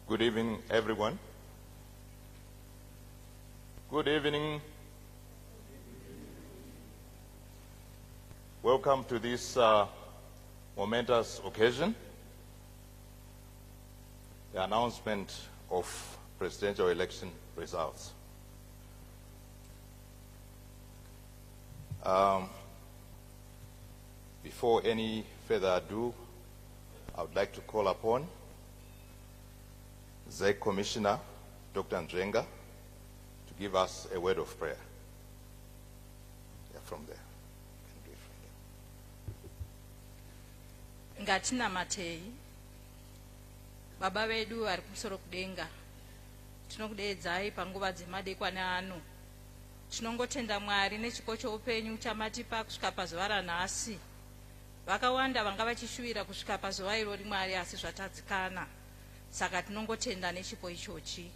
Good evening, everyone. Good evening. Welcome to this momentous occasion, the announcement of presidential election results. Before any further ado, I would like to call upon ZEC Commissioner, Dr. Njenga, to give us a word of prayer. Yeah, from there. You can do it from there. Ngatina matei baba vedu vari kumusoro kudenga, tinokudeedzai panguva dzemadekwana ano. Tinongotenda Mwari nechipo choupenyu chamatipa kusvika pazuva ranhasi. Vakawanda vanga vachishuwira kusvika pazuva irori Mwari, asi zvatadzikana. Saka tinongotenda nechipo ichochi.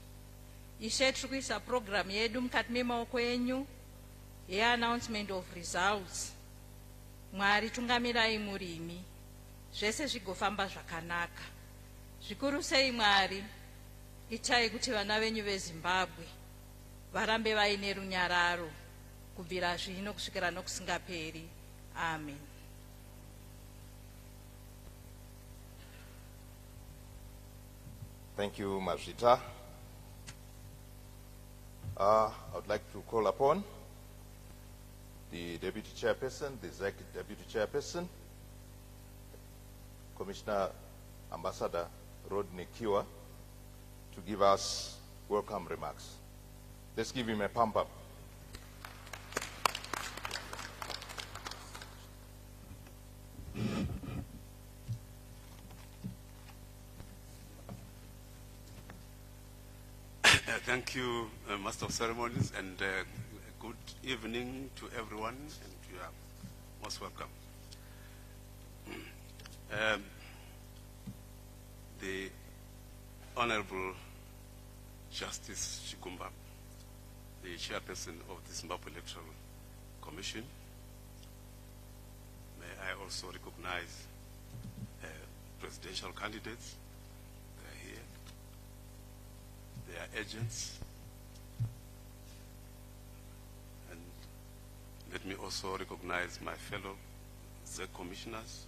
Ishe tiri kuisa program yedu mukati memaoko enyu yeannouncement of results. Mwari tungamirai murimi, zvese zvigofamba zvakanaka. Zvikuru sei Mwari, itai kuti vana venyu veZimbabwe varambe vaine runyararo kubvira zvino kusvikira nokusingaperi. Amen. Thank you, Mazvita. I would like to call upon the Deputy Chairperson, the ZEC Deputy Chairperson, Commissioner Ambassador Rodney Kiwa, to give us welcome remarks. Let's give him a pump up. Thank you, Master of Ceremonies, and good evening to everyone, and you are most welcome. The Honorable Justice Shikumba, the chairperson of the Zimbabwe Electoral Commission. May I also recognize presidential candidates. They are here. They are agents. And let me also recognize my fellow ZEC commissioners,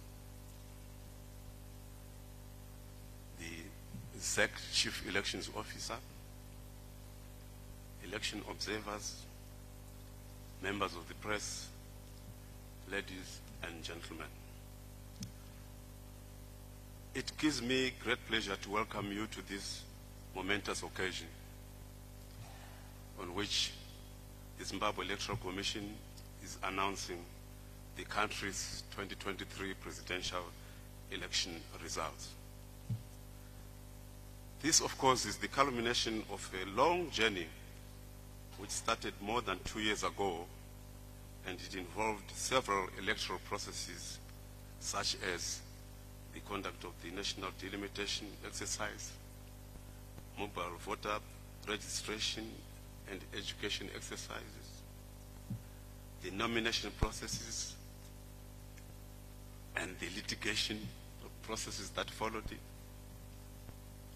the ZEC Chief Elections Officer, election observers, members of the press, ladies and gentlemen. It gives me great pleasure to welcome you to this momentous occasion on which the Zimbabwe Electoral Commission is announcing the country's 2023 presidential election results. This, of course, is the culmination of a long journey which started more than 2 years ago, and it involved several electoral processes such as the conduct of the national delimitation exercise, mobile voter registration and education exercises, the nomination processes and the litigation processes that followed it,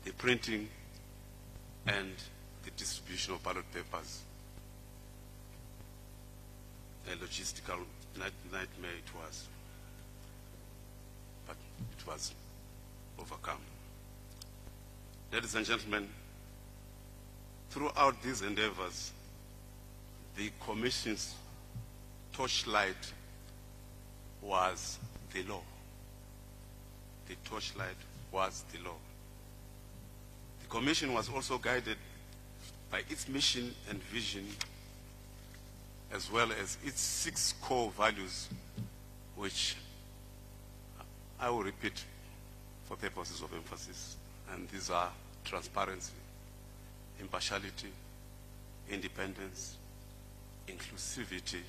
the printing and the distribution of ballot papers. A logistical nightmare it was, but it was overcome. Ladies and gentlemen, throughout these endeavors, the Commission's torchlight was the law. The torchlight was the law. The Commission was also guided by its mission and vision, as well as its 6 core values, which I will repeat for purposes of emphasis. And these are transparency, impartiality, independence, inclusivity,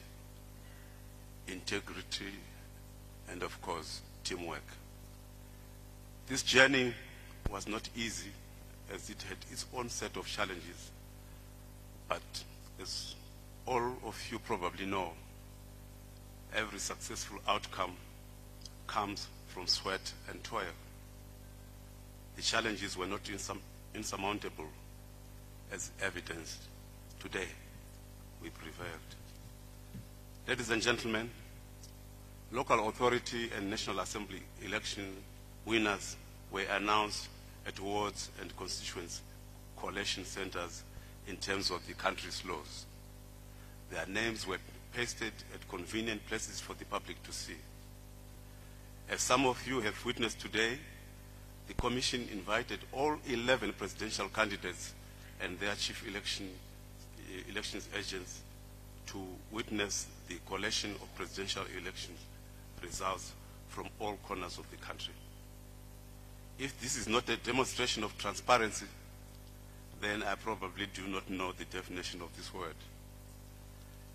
integrity, and of course, teamwork. This journey was not easy, as it had its own set of challenges, but as all of you probably know, every successful outcome comes from sweat and toil. The challenges were not insurmountable, as evidenced today. We prevailed. Ladies and gentlemen, local authority and National Assembly election winners were announced at wards and constituents collation centers in terms of the country's laws. Their names were pasted at convenient places for the public to see. As some of you have witnessed today, the Commission invited all 11 presidential candidates and their chief elections agents to witness the collation of presidential election results from all corners of the country. If this is not a demonstration of transparency, then I probably do not know the definition of this word.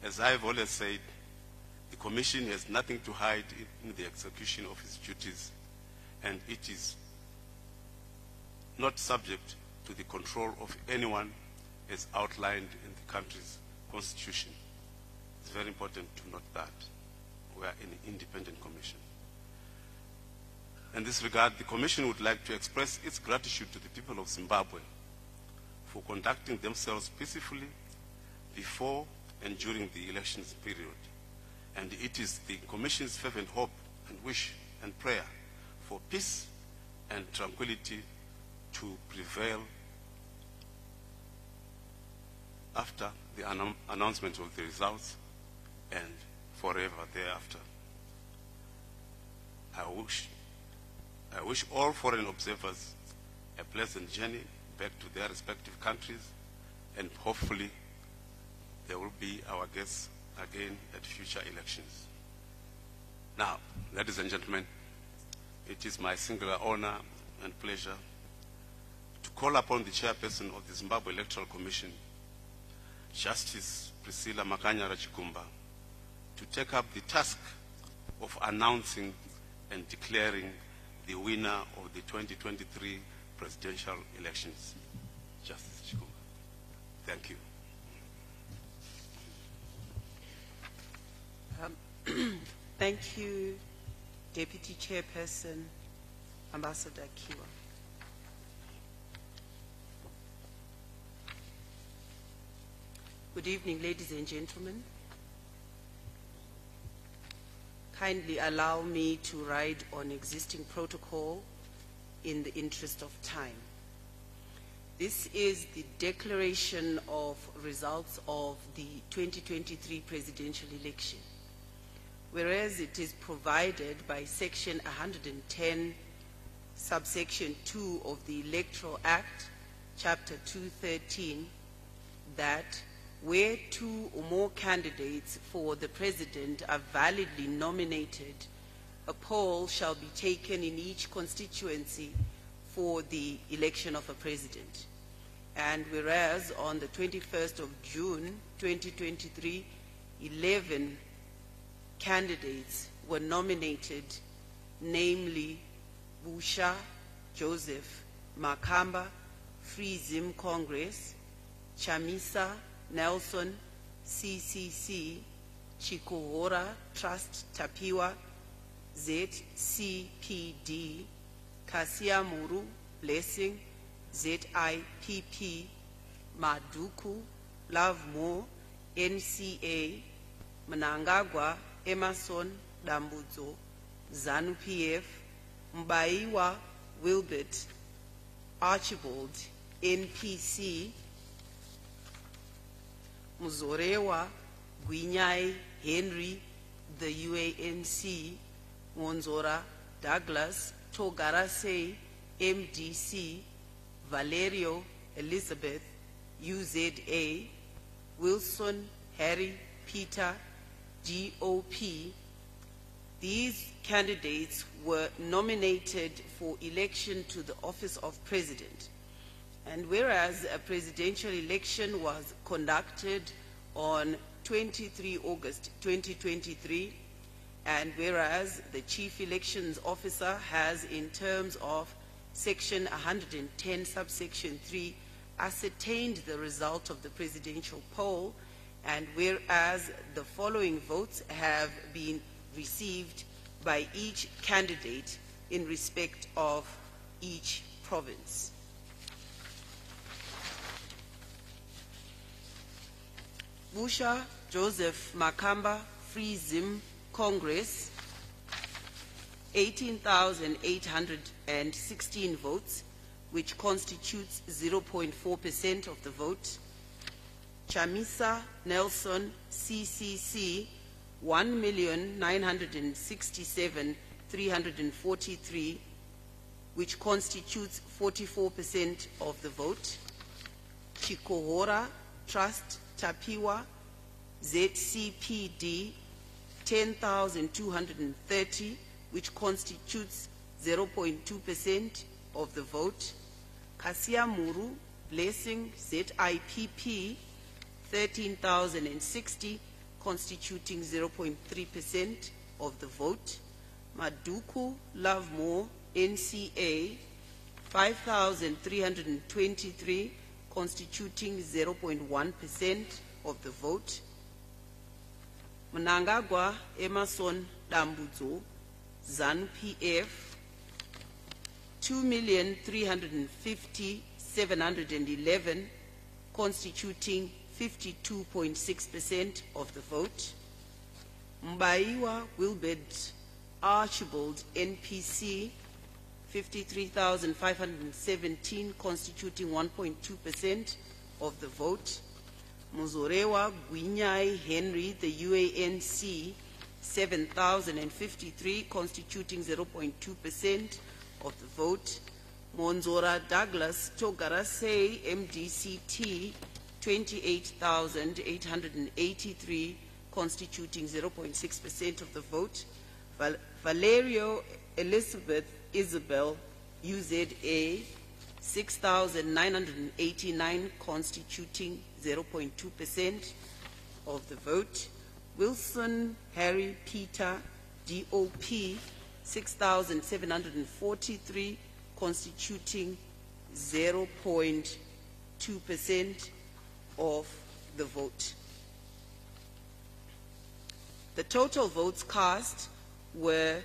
As I've always said, the Commission has nothing to hide in the execution of its duties, and it is not subject to the control of anyone as outlined in the country's constitution. It's very important to note that. We are an independent commission. In this regard, the Commission would like to express its gratitude to the people of Zimbabwe for conducting themselves peacefully before and during the elections period. And it is the Commission's fervent hope and wish and prayer for peace and tranquility to prevail after the announcement of the results and forever thereafter. I wish all foreign observers a pleasant journey back to their respective countries, and hopefully they will be our guests again at future elections. Now, ladies and gentlemen, it is my singular honor and pleasure to call upon the chairperson of the Zimbabwe Electoral Commission, Justice Priscilla Makanyara-Chikumba, to take up the task of announcing and declaring the winner of the 2023 presidential elections. Justice Chikumba. Thank you. Thank you, Deputy Chairperson, Ambassador Kiwa. Good evening, ladies and gentlemen. Kindly allow me to ride on existing protocol in the interest of time. This is the declaration of results of the 2023 presidential election. Whereas it is provided by Section 110, subsection 2 of the Electoral Act, Chapter 213, that where two or more candidates for the president are validly nominated, a poll shall be taken in each constituency for the election of a president. And whereas on the 21st of June 2023, 11 candidates were nominated, namely Busha Joseph Makamba, Free Zim Congress, Chamisa Nelson, CCC, Chikuhora Trust Tapiwa, ZCPD, Kasia Muru Blessing, ZIPP, Maduku, Love More, NCA, Mnangangwa, Emerson Dambudzo, ZANU-PF, Mbaiwa Wilbert, Archibald, NPC, Muzorewa Gwinyai Henry, the UANC, Monzora Douglas, Togarase, MDC, Valerio Elizabeth, UZA, Wilson Harry Peter, GOP. These candidates were nominated for election to the office of president. And whereas a presidential election was conducted on 23 August 2023, and whereas the Chief Elections Officer has, in terms of Section 110, subsection 3, ascertained the result of the presidential poll, and whereas the following votes have been received by each candidate in respect of each province. Busha Joseph Makamba, Free Zim Congress, 18,816 votes, which constitutes 0.4% of the vote. Chamisa Nelson, CCC, 1,967,343, which constitutes 44% of the vote. Chikohora Trust Tapiwa, ZCPD, 10,230, which constitutes 0.2% of the vote. Kasia Muru Blessing, ZIPP, 13,060, constituting 0.3% of the vote. Maduku Love More, NCA, 5,323, constituting 0.1% of the vote. Mnangangwa Emerson Dambudzo, ZANU-PF, 2,350,711, constituting 52.6% of the vote. Mbaiwa Wilbert Archibald, NPC, 53,517, constituting 1.2% of the vote. Muzorewa Gwinyai Henry, the UANC, 7,053, constituting 0.2% of the vote. Monzora Douglas Togarase, MDCT, 28,883, constituting 0.6% of the vote. Valerio Elizabeth Isabel, UZA, 6,989, constituting 0.2% of the vote. Wilson Harry Peter, DOP, 6,743, constituting 0.2% of the vote. The total votes cast were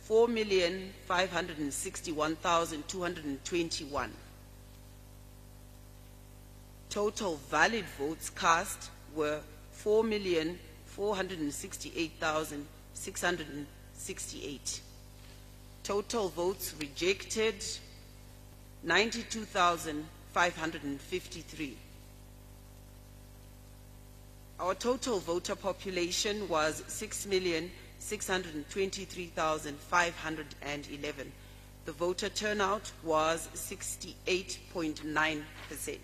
4,561,221. Total valid votes cast were 4,468,668. Total votes rejected, 92,553. Our total voter population was 6,623,511. The voter turnout was 68.9%.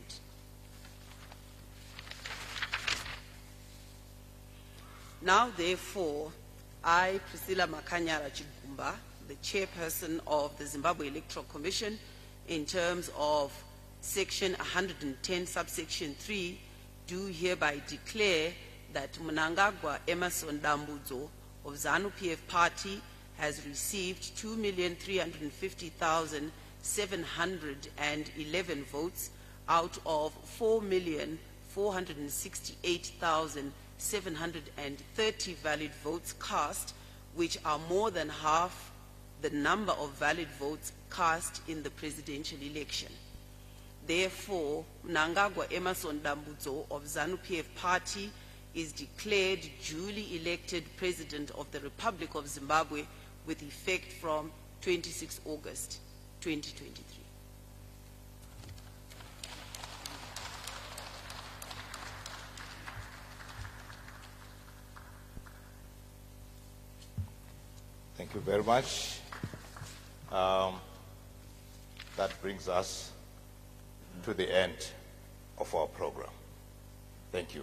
Now, therefore, I, Priscilla Makanyara Chigumba, the chairperson of the Zimbabwe Electoral Commission, in terms of Section 110, subsection 3, do hereby declare that Mnangagwa Emerson Dambudzo of ZANU-PF Party has received 2,350,711 votes out of 4,468,730 valid votes cast, which are more than half the number of valid votes cast in the presidential election. Therefore, Mnangagwa Emerson Dambudzo of ZANU-PF Party is declared duly elected President of the Republic of Zimbabwe with effect from 26 August 2023. Thank you very much. That brings us to the end of our program. Thank you.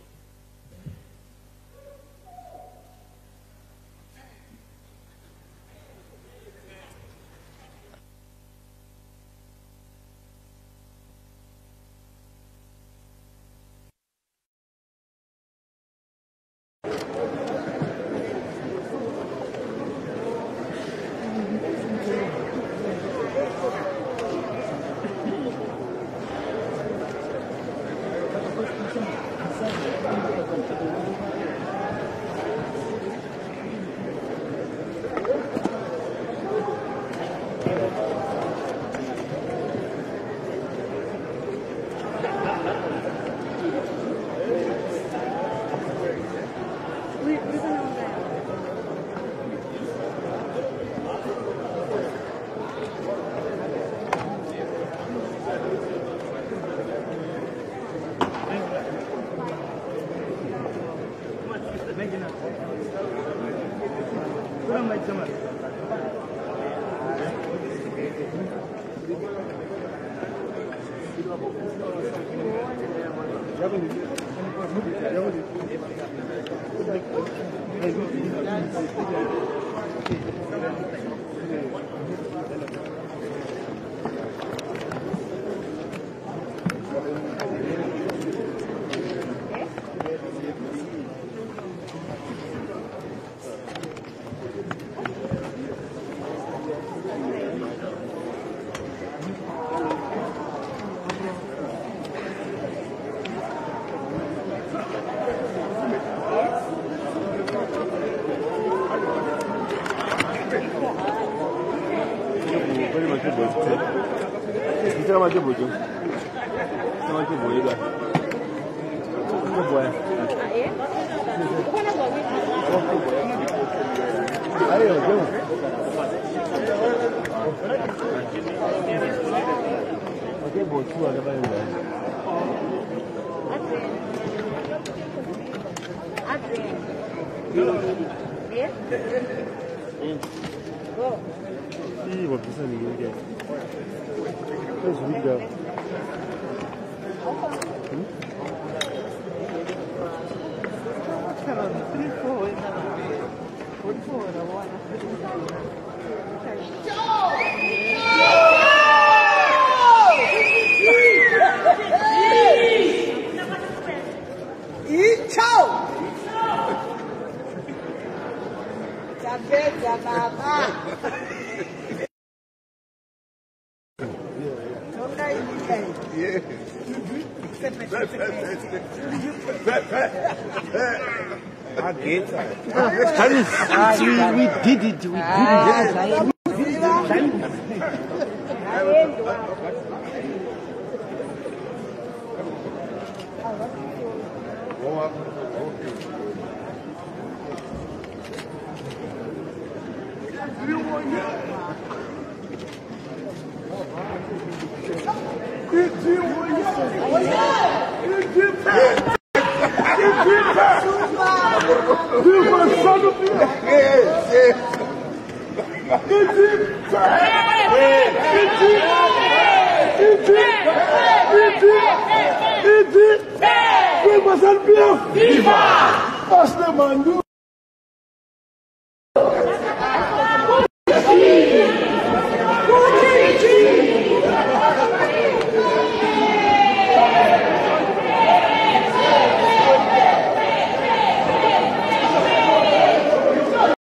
We did it. Viva!